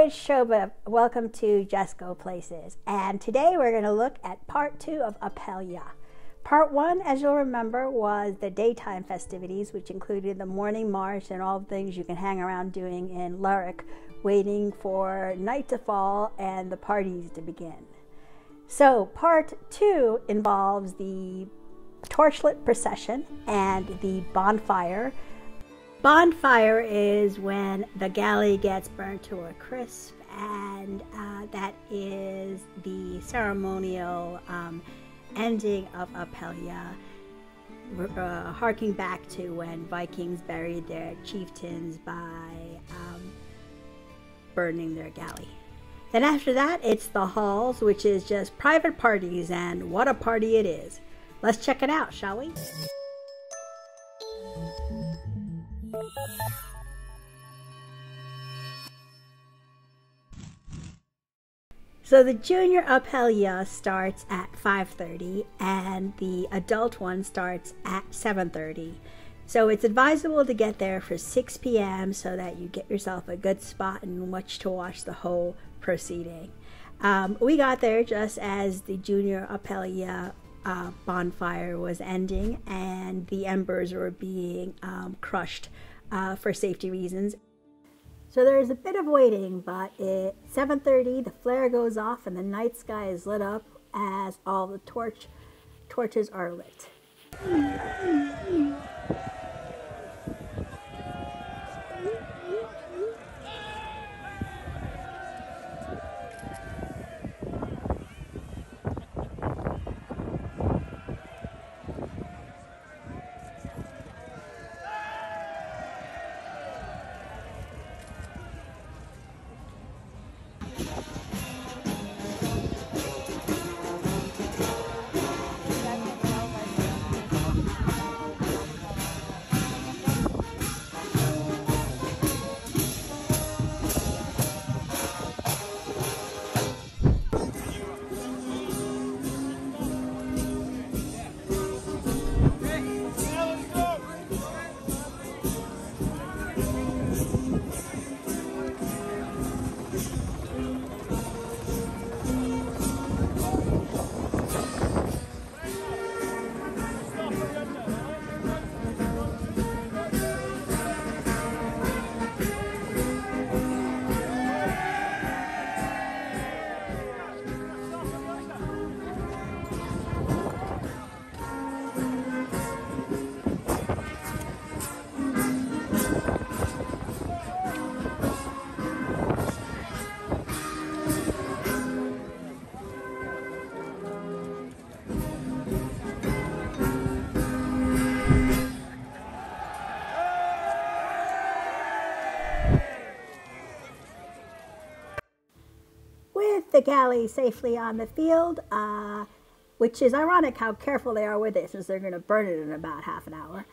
it's Shobha. Welcome to Just Go Places. And today we're going to look at part 2 of Up Hellya. Part 1, as you'll remember, was the daytime festivities, which included the morning march and all the things you can hang around doing in Lerwick, waiting for night to fall and the parties to begin. So part 2 involves the Torchlight Procession and the Bonfire. Bonfire is when the galley gets burnt to a crisp, and that is the ceremonial ending of Up Hellya, harking back to when Vikings buried their chieftains by burning their galley. Then after that, it's the halls, which is just private parties, and what a party it is. Let's check it out, shall we? So the junior Up Hellya starts at 5:30 and the adult one starts at 7:30. So it's advisable to get there for 6 p.m. so that you get yourself a good spot in which to watch the whole proceeding. We got there just as the junior Up Hellya bonfire was ending and the embers were being crushed for safety reasons. So there's a bit of waiting, but at 7:30 the flare goes off and the night sky is lit up as all the torches are lit. The galley safely on the field, which is ironic how careful they are with it since they're going to burn it in about half an hour.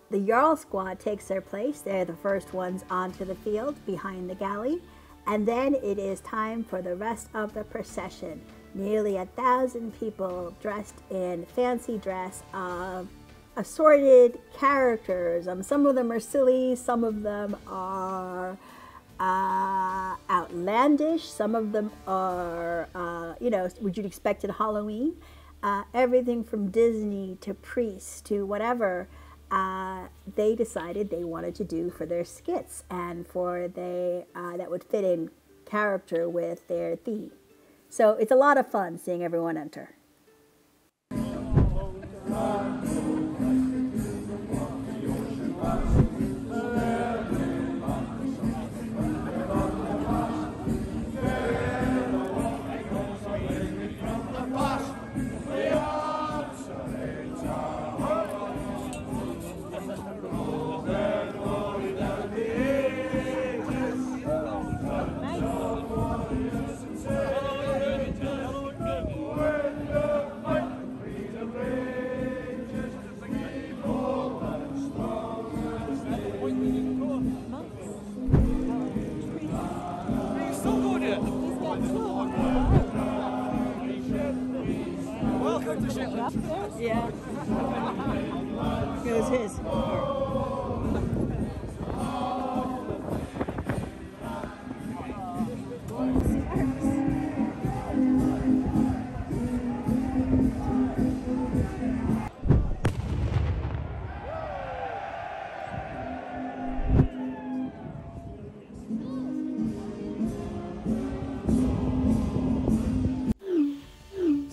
The Jarl Squad takes their place. They're the first ones onto the field behind the galley, and then it is time for the rest of the procession. Nearly 1,000 people dressed in fancy dress of assorted characters. Some of them are silly, some of them are outlandish, some of them are, what you'd expect at Halloween. Everything from Disney to priests to whatever they decided they wanted to do for their skits and for that would fit in character with their theme. So it's a lot of fun seeing everyone enter. Welcome to Shetland. Yeah. Goes his.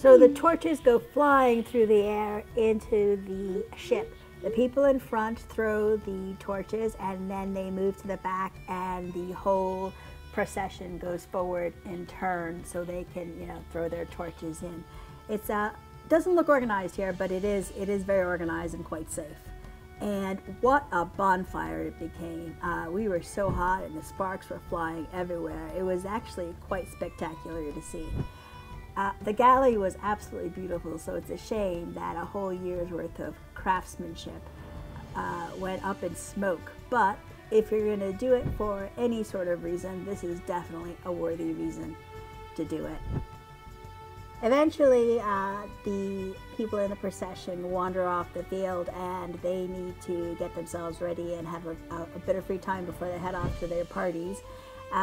So the torches go flying through the air into the ship. The people in front throw the torches, and then they move to the back, and the whole procession goes forward in turn so they can, you know, throw their torches in. It's doesn't look organized here, but it is very organized and quite safe. And what a bonfire it became. We were so hot and the sparks were flying everywhere. It was actually quite spectacular to see. The galley was absolutely beautiful, so it's a shame that a whole year's worth of craftsmanship went up in smoke. But if you're going to do it for any sort of reason, this is definitely a worthy reason to do it. Eventually, the people in the procession wander off the field, and they need to get themselves ready and have a bit of free time before they head off to their parties,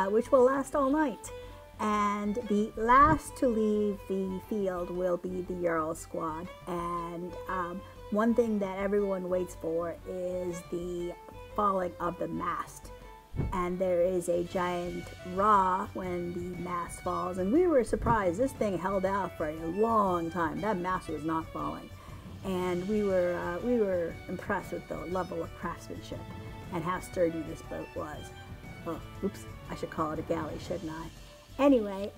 which will last all night. And the last to leave the field will be the Jarl Squad. And one thing that everyone waits for is the falling of the mast. And there is a giant roar when the mast falls. And we were surprised. This thing held out for a long time. That mast was not falling. And we were impressed with the level of craftsmanship and how sturdy this boat was. Oh, oops, I should call it a galley, shouldn't I? Anyway,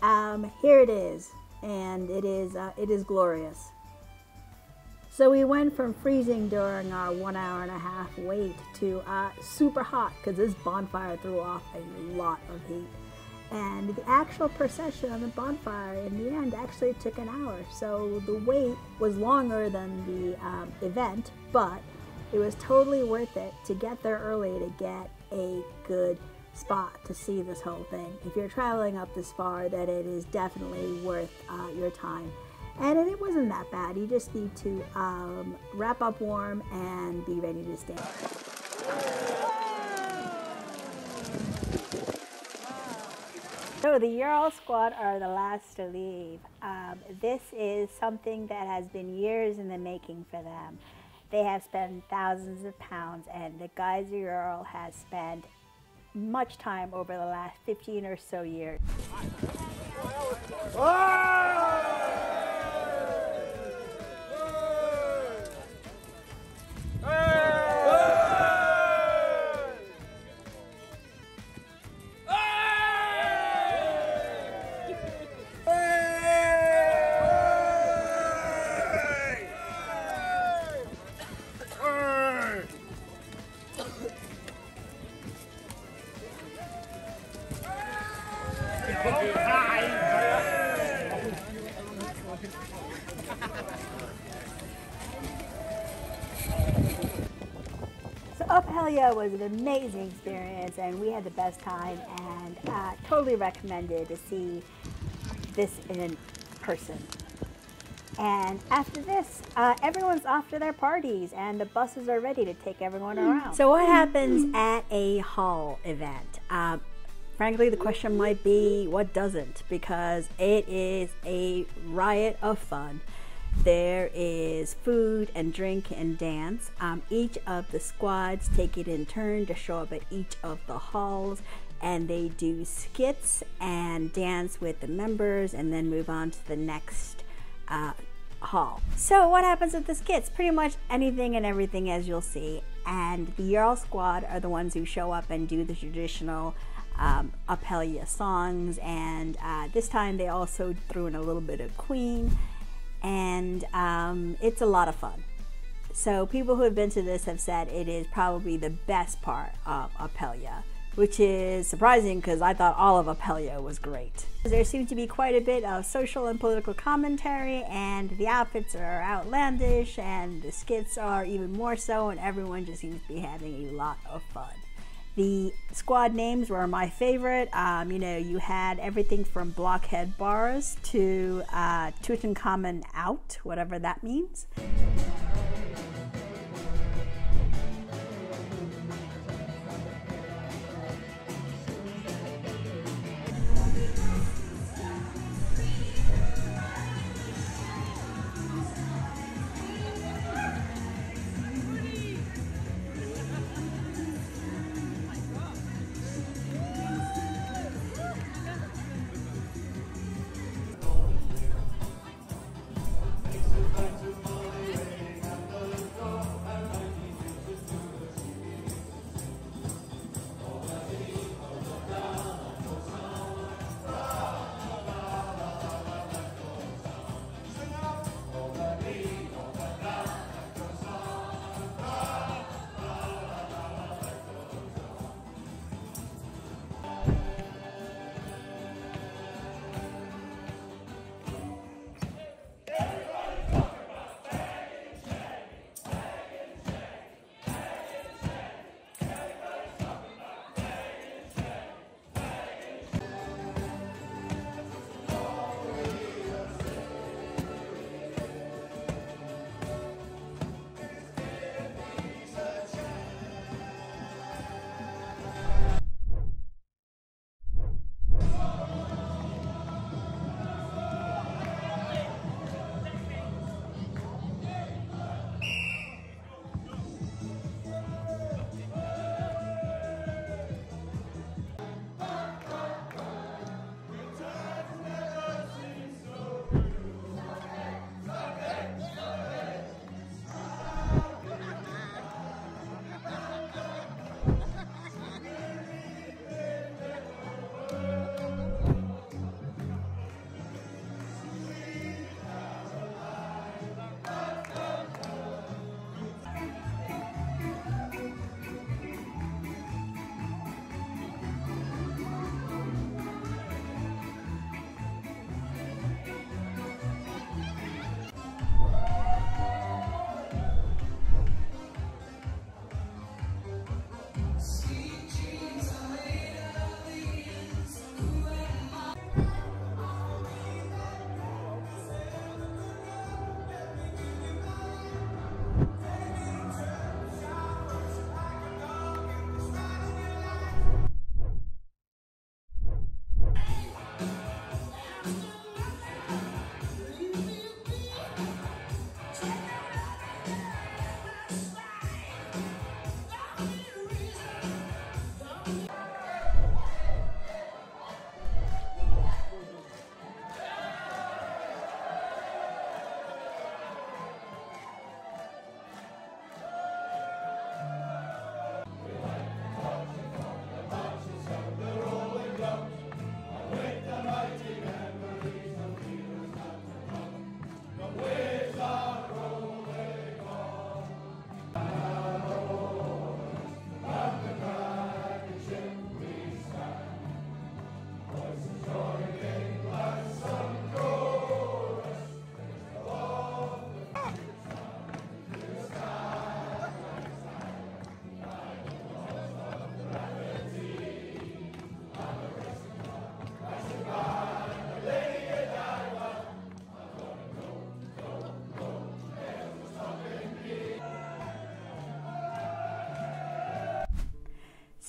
here it is, and it is glorious. So we went from freezing during our 1 hour and a half wait to super hot, because this bonfire threw off a lot of heat. And the actual procession on the bonfire in the end actually took an hour. So the wait was longer than the event, but it was totally worth it to get there early to get a good spot to see this whole thing. If you're traveling up this far, then it is definitely worth your time. And it wasn't that bad. You just need to wrap up warm and be ready to stand. So the Jarl Squad are the last to leave. This is something that has been years in the making for them. They have spent thousands of pounds, and the Geyser Jarl has spent much time over the last 15 or so years. Up Hellya was an amazing experience, and we had the best time, and totally recommended to see this in person. And after this, everyone's off to their parties, and the buses are ready to take everyone around. So what happens at a hall event? Frankly, the question might be, what doesn't? Because it is a riot of fun. There is food and drink and dance. Each of the squads take it in turn to show up at each of the halls, and they do skits and dance with the members and then move on to the next hall. So what happens with the skits? Pretty much anything and everything, as you'll see. And the Jarl Squad are the ones who show up and do the traditional Up Hellya songs, and this time they also threw in a little bit of Queen. And it's a lot of fun. So people who have been to this have said it is probably the best part of Up Hellya, which is surprising because I thought all of Up Hellya was great. There seems to be quite a bit of social and political commentary, and the outfits are outlandish, and the skits are even more so, and everyone just seems to be having a lot of fun. The squad names were my favorite. You know, you had everything from Blockhead Boris to Tutankhamun out, whatever that means.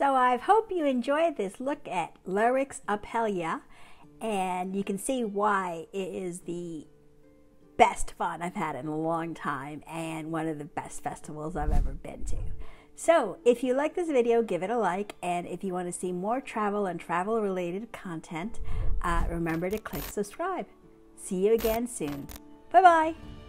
So I hope you enjoyed this look at Lerwick's Up Hellya, and you can see why it is the best fun I've had in a long time and one of the best festivals I've ever been to. So if you like this video, give it a like, and if you want to see more travel and travel related content, remember to click subscribe. See you again soon. Bye bye.